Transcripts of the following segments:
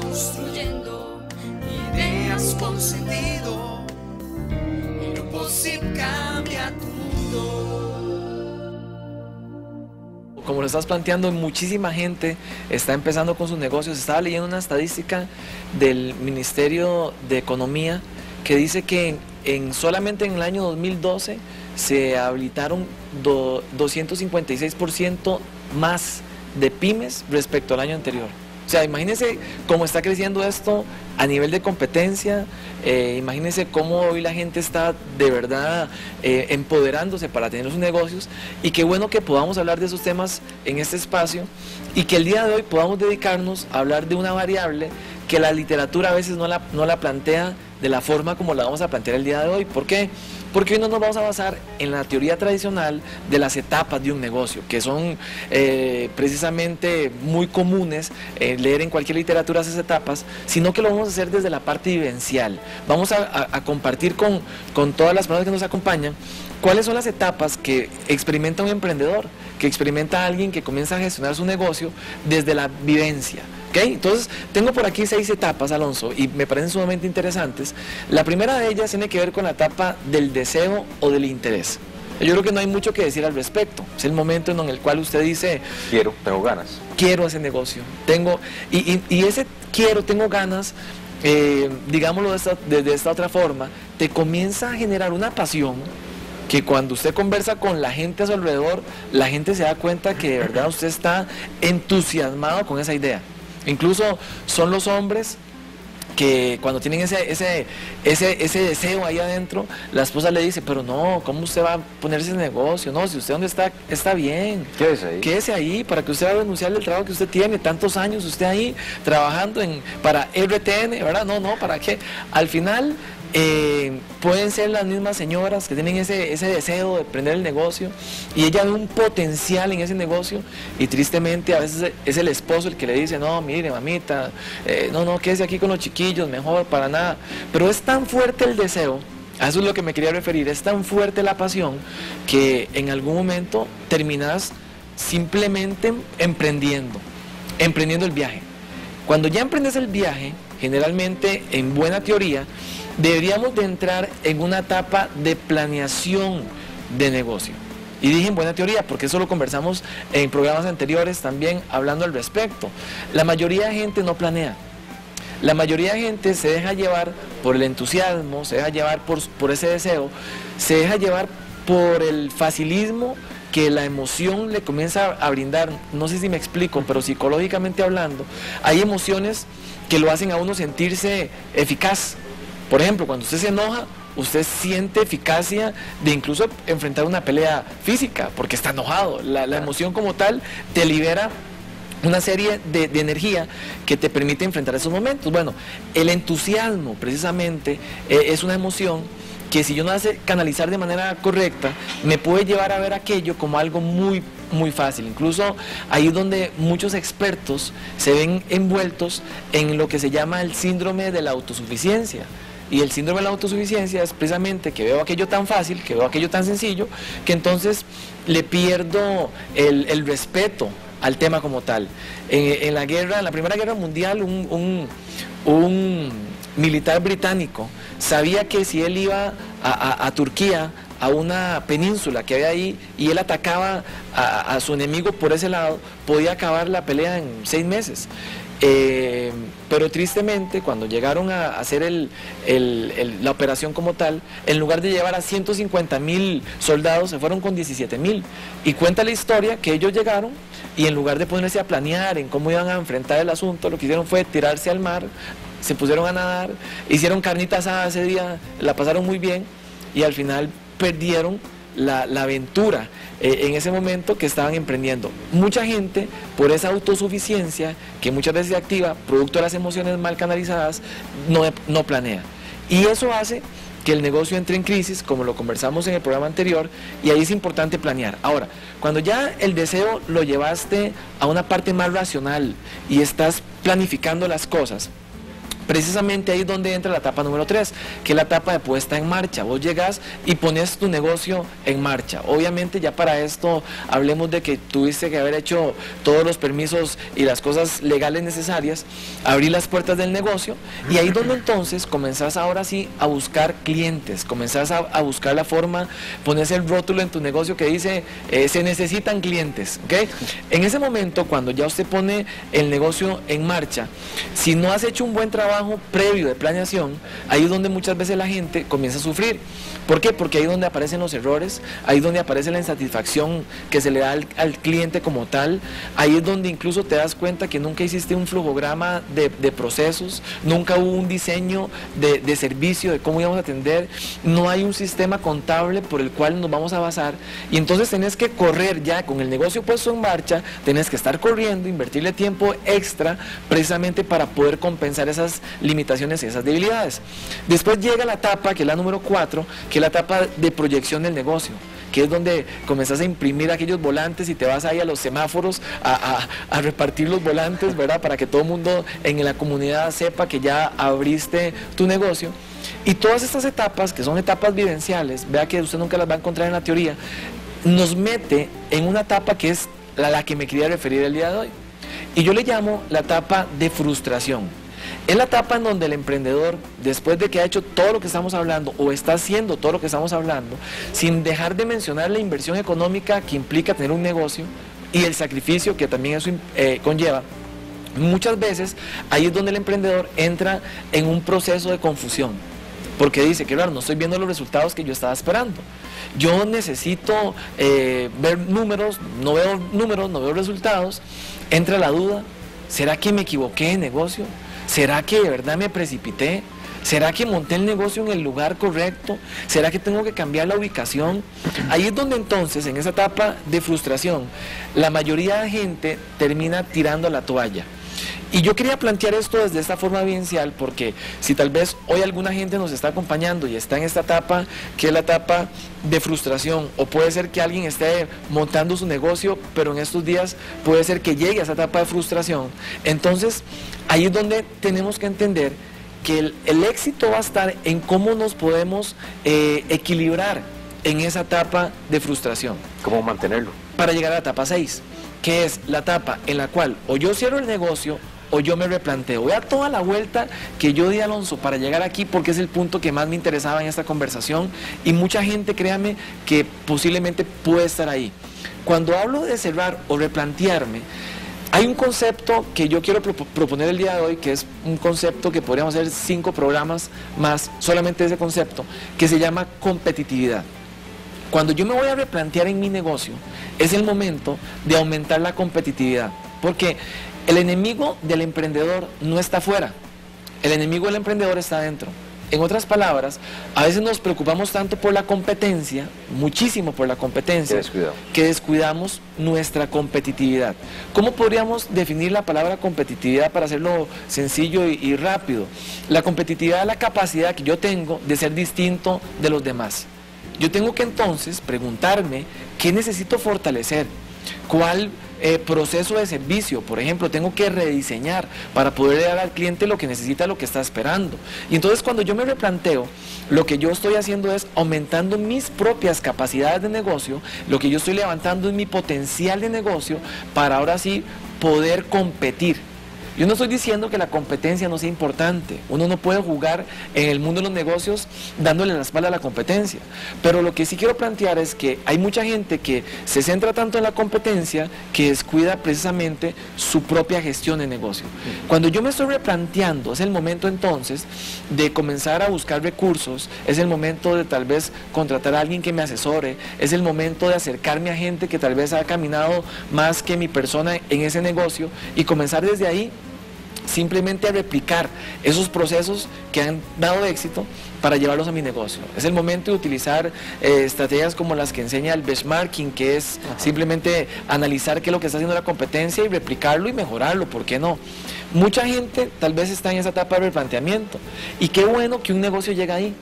construyendo ideas con sentido. El grupo SIP cambia tu mundo. Como lo estás planteando, muchísima gente está empezando con sus negocios. Estaba leyendo una estadística del Ministerio de Economía que dice que solamente en el año 2012 se habilitaron 256% más de pymes respecto al año anterior. O sea, imagínense cómo está creciendo esto a nivel de competencia, imagínense cómo hoy la gente está de verdad empoderándose para tener sus negocios, y qué bueno que podamos hablar de esos temas en este espacio y que el día de hoy podamos dedicarnos a hablar de una variable que la literatura a veces no la plantea de la forma como la vamos a plantear el día de hoy. ¿Por qué? Porque hoy no nos vamos a basar en la teoría tradicional de las etapas de un negocio, que son precisamente muy comunes leer en cualquier literatura esas etapas, sino que lo vamos a hacer desde la parte vivencial. Vamos a compartir con todas las personas que nos acompañan cuáles son las etapas que experimenta un emprendedor, que experimenta alguien que comienza a gestionar su negocio desde la vivencia. ¿Okay? Entonces, tengo por aquí 6 etapas, Alonso, y me parecen sumamente interesantes. La primera de ellas tiene que ver con la etapa del deseo o del interés. Yo creo que no hay mucho que decir al respecto. Es el momento en el cual usted dice: tengo ganas. Quiero ese negocio. Y ese quiero, tengo ganas, digámoslo de esta otra forma, te comienza a generar una pasión que cuando usted conversa con la gente a su alrededor, la gente se da cuenta que de verdad usted está entusiasmado con esa idea. Incluso son los hombres que cuando tienen ese deseo ahí adentro, la esposa le dice: pero no, ¿cómo usted va a ponerse ese negocio? No, si usted donde está bien. Quédese ahí para que usted va a renunciar del trabajo que usted tiene, tantos años usted ahí trabajando para RTN, ¿verdad? No, ¿para qué? Al final pueden ser las mismas señoras que tienen ese deseo de emprender el negocio, y ella ve un potencial en ese negocio, y tristemente a veces es el esposo el que le dice: no, mire, mamita, no, quédese aquí con los chiquillos, mejor, para nada. Pero es tan fuerte el deseo, a eso es lo que me quería referir, es tan fuerte la pasión que en algún momento terminas simplemente emprendiendo el viaje. Cuando ya emprendes el viaje, generalmente, en buena teoría, deberíamos de entrar en una etapa de planeación de negocio. Y dije en buena teoría porque eso lo conversamos en programas anteriores también hablando al respecto. La mayoría de gente no planea. La mayoría de gente se deja llevar por el entusiasmo, se deja llevar por ese deseo, se deja llevar por el facilismo que la emoción le comienza a brindar. No sé si me explico, pero psicológicamente hablando, hay emociones que lo hacen a uno sentirse eficaz. Por ejemplo, cuando usted se enoja, usted siente eficacia de incluso enfrentar una pelea física, porque está enojado. La emoción como tal te libera una serie de energía que te permite enfrentar esos momentos. Bueno, el entusiasmo precisamente es una emoción que, si yo no la sé canalizar de manera correcta, me puede llevar a ver aquello como algo muy fácil. Incluso ahí es donde muchos expertos se ven envueltos en lo que se llama el síndrome de la autosuficiencia. Y el síndrome de la autosuficiencia es precisamente que veo aquello tan fácil, que veo aquello tan sencillo, que entonces le pierdo el respeto al tema como tal. En la Primera Guerra Mundial, un militar británico sabía que si él iba a Turquía, a una península que había ahí, y él atacaba a su enemigo por ese lado, podía acabar la pelea en 6 meses. Pero tristemente, cuando llegaron a hacer la operación como tal, en lugar de llevar a 150.000 soldados, se fueron con 17.000. Y cuenta la historia que ellos llegaron y, en lugar de ponerse a planear en cómo iban a enfrentar el asunto, lo que hicieron fue tirarse al mar, se pusieron a nadar, hicieron carnita asada ese día, la pasaron muy bien, y al final perdieron la aventura en ese momento que estaban emprendiendo. Mucha gente, por esa autosuficiencia que muchas veces se activa producto de las emociones mal canalizadas, no planea, y eso hace que el negocio entre en crisis, como lo conversamos en el programa anterior, y ahí es importante planear. Ahora, cuando ya el deseo lo llevaste a una parte más racional y estás planificando las cosas, precisamente ahí es donde entra la etapa número 3, que es la etapa de puesta en marcha. Vos llegas y pones tu negocio en marcha. Obviamente ya para esto hablemos de que tuviste que haber hecho todos los permisos y las cosas legales necesarias, abrir las puertas del negocio, y ahí es donde entonces comenzás ahora sí a buscar clientes, comenzás a buscar la forma, pones el rótulo en tu negocio que dice se necesitan clientes, ¿ok? En ese momento, cuando ya usted pone el negocio en marcha, si no has hecho un buen trabajo previo de planeación, ahí es donde muchas veces la gente comienza a sufrir. ¿Por qué? Porque ahí es donde aparecen los errores, ahí es donde aparece la insatisfacción que se le da al cliente como tal, ahí es donde incluso te das cuenta que nunca hiciste un flujograma de procesos, nunca hubo un diseño de servicio, de cómo íbamos a atender, no hay un sistema contable por el cual nos vamos a basar, y entonces tenés que correr ya con el negocio puesto en marcha, tenés que estar corriendo, invertirle tiempo extra precisamente para poder compensar esas limitaciones y esas debilidades. Después llega la etapa, que es la número 4, que es la etapa de proyección del negocio, que es donde comenzás a imprimir aquellos volantes y te vas ahí a los semáforos a repartir los volantes, ¿verdad? Para que todo el mundo en la comunidad sepa que ya abriste tu negocio. Y todas estas etapas, que son etapas vivenciales, vea que usted nunca las va a encontrar en la teoría, nos mete en una etapa que es a la que me quería referir el día de hoy. Y yo le llamo la etapa de frustración. Es la etapa en donde el emprendedor, después de que ha hecho todo lo que estamos hablando, o está haciendo todo lo que estamos hablando, sin dejar de mencionar la inversión económica que implica tener un negocio y el sacrificio que también eso conlleva, muchas veces ahí es donde el emprendedor entra en un proceso de confusión, porque dice que claro, no estoy viendo los resultados que yo estaba esperando. Yo necesito ver números, no veo resultados. Entra la duda, ¿será que me equivoqué de negocio? ¿Será que de verdad me precipité? ¿Será que monté el negocio en el lugar correcto? ¿Será que tengo que cambiar la ubicación? Ahí es donde entonces, en esa etapa de frustración, la mayoría de gente termina tirando la toalla. Y yo quería plantear esto desde esta forma vivencial, porque si tal vez hoy alguna gente nos está acompañando y está en esta etapa, que es la etapa de frustración, o puede ser que alguien esté montando su negocio, pero en estos días puede ser que llegue a esa etapa de frustración, entonces ahí es donde tenemos que entender que el éxito va a estar en cómo nos podemos equilibrar en esa etapa de frustración. ¿Cómo mantenerlo? Para llegar a la etapa 6, que es la etapa en la cual o yo cierro el negocio o yo me replanteo. Vea toda la vuelta que yo di, Alonso, para llegar aquí, porque es el punto que más me interesaba en esta conversación, y mucha gente, créame, que posiblemente puede estar ahí. Cuando hablo de cerrar o replantearme, hay un concepto que yo quiero proponer el día de hoy, que es un concepto que podríamos hacer 5 programas más, solamente ese concepto, que se llama competitividad. Cuando yo me voy a replantear en mi negocio, es el momento de aumentar la competitividad, porque el enemigo del emprendedor no está afuera, el enemigo del emprendedor está adentro. En otras palabras, a veces nos preocupamos tanto por la competencia, muchísimo por la competencia, que descuidamos nuestra competitividad. ¿Cómo podríamos definir la palabra competitividad para hacerlo sencillo y rápido? La competitividad es la capacidad que yo tengo de ser distinto de los demás. Yo tengo que entonces preguntarme qué necesito fortalecer, cuál proceso de servicio, por ejemplo, tengo que rediseñar para poder dar al cliente lo que necesita, lo que está esperando. Y entonces cuando yo me replanteo, lo que yo estoy haciendo es aumentando mis propias capacidades de negocio, lo que yo estoy levantando es mi potencial de negocio para ahora sí poder competir. Yo no estoy diciendo que la competencia no sea importante. Uno no puede jugar en el mundo de los negocios dándole la espalda a la competencia. Pero lo que sí quiero plantear es que hay mucha gente que se centra tanto en la competencia que descuida precisamente su propia gestión de negocio. Cuando yo me estoy replanteando, es el momento entonces de comenzar a buscar recursos, es el momento de tal vez contratar a alguien que me asesore, es el momento de acercarme a gente que tal vez ha caminado más que mi persona en ese negocio y comenzar desde ahí simplemente a replicar esos procesos que han dado éxito para llevarlos a mi negocio. Es el momento de utilizar estrategias como las que enseña el benchmarking, que es simplemente analizar qué es lo que está haciendo la competencia y replicarlo y mejorarlo, ¿por qué no? Mucha gente tal vez está en esa etapa de replanteamiento, y qué bueno que un negocio llega ahí,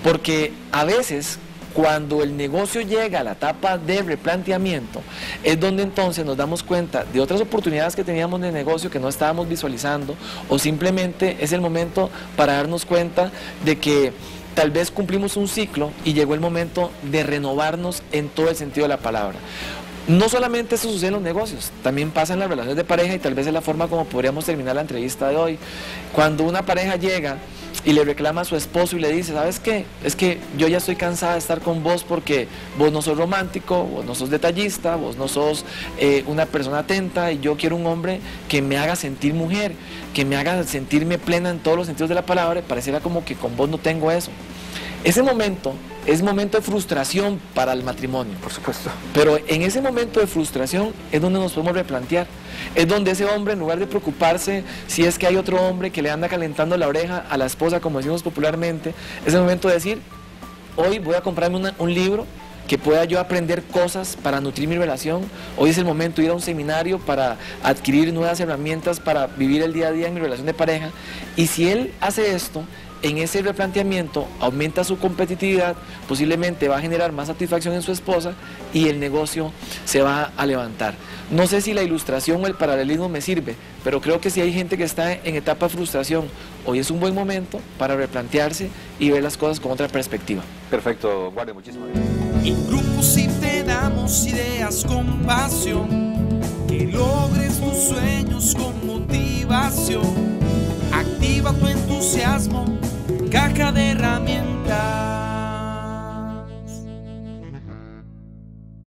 porque a veces Cuando el negocio llega a la etapa de replanteamiento, es donde entonces nos damos cuenta de otras oportunidades que teníamos de negocio que no estábamos visualizando, o simplemente es el momento para darnos cuenta de que tal vez cumplimos un ciclo y llegó el momento de renovarnos en todo el sentido de la palabra. No solamente eso sucede en los negocios, también pasa en las relaciones de pareja, y tal vez es la forma como podríamos terminar la entrevista de hoy. Cuando una pareja llega y le reclama a su esposo y le dice, ¿sabes qué? Es que yo ya estoy cansada de estar con vos porque vos no sos romántico, vos no sos detallista, vos no sos una persona atenta, y yo quiero un hombre que me haga sentir mujer, que me haga sentirme plena en todos los sentidos de la palabra, y pareciera como que con vos no tengo eso. Ese momento es momento de frustración para el matrimonio. Por supuesto. Pero en ese momento de frustración es donde nos podemos replantear. Es donde ese hombre, en lugar de preocuparse si es que hay otro hombre que le anda calentando la oreja a la esposa, como decimos popularmente, es el momento de decir, hoy voy a comprarme un libro que pueda yo aprender cosas para nutrir mi relación. Hoy es el momento de ir a un seminario para adquirir nuevas herramientas para vivir el día a día en mi relación de pareja. Y si él hace esto, en ese replanteamiento aumenta su competitividad, posiblemente va a generar más satisfacción en su esposa y el negocio se va a levantar. No sé si la ilustración o el paralelismo me sirve, pero creo que si hay gente que está en etapa de frustración, hoy es un buen momento para replantearse y ver las cosas con otra perspectiva. Perfecto, Guardia, muchísimas gracias. En grupo si te damos ideas con pasión, que logres tus sueños con motivación. Activa tu entusiasmo, caja de herramientas.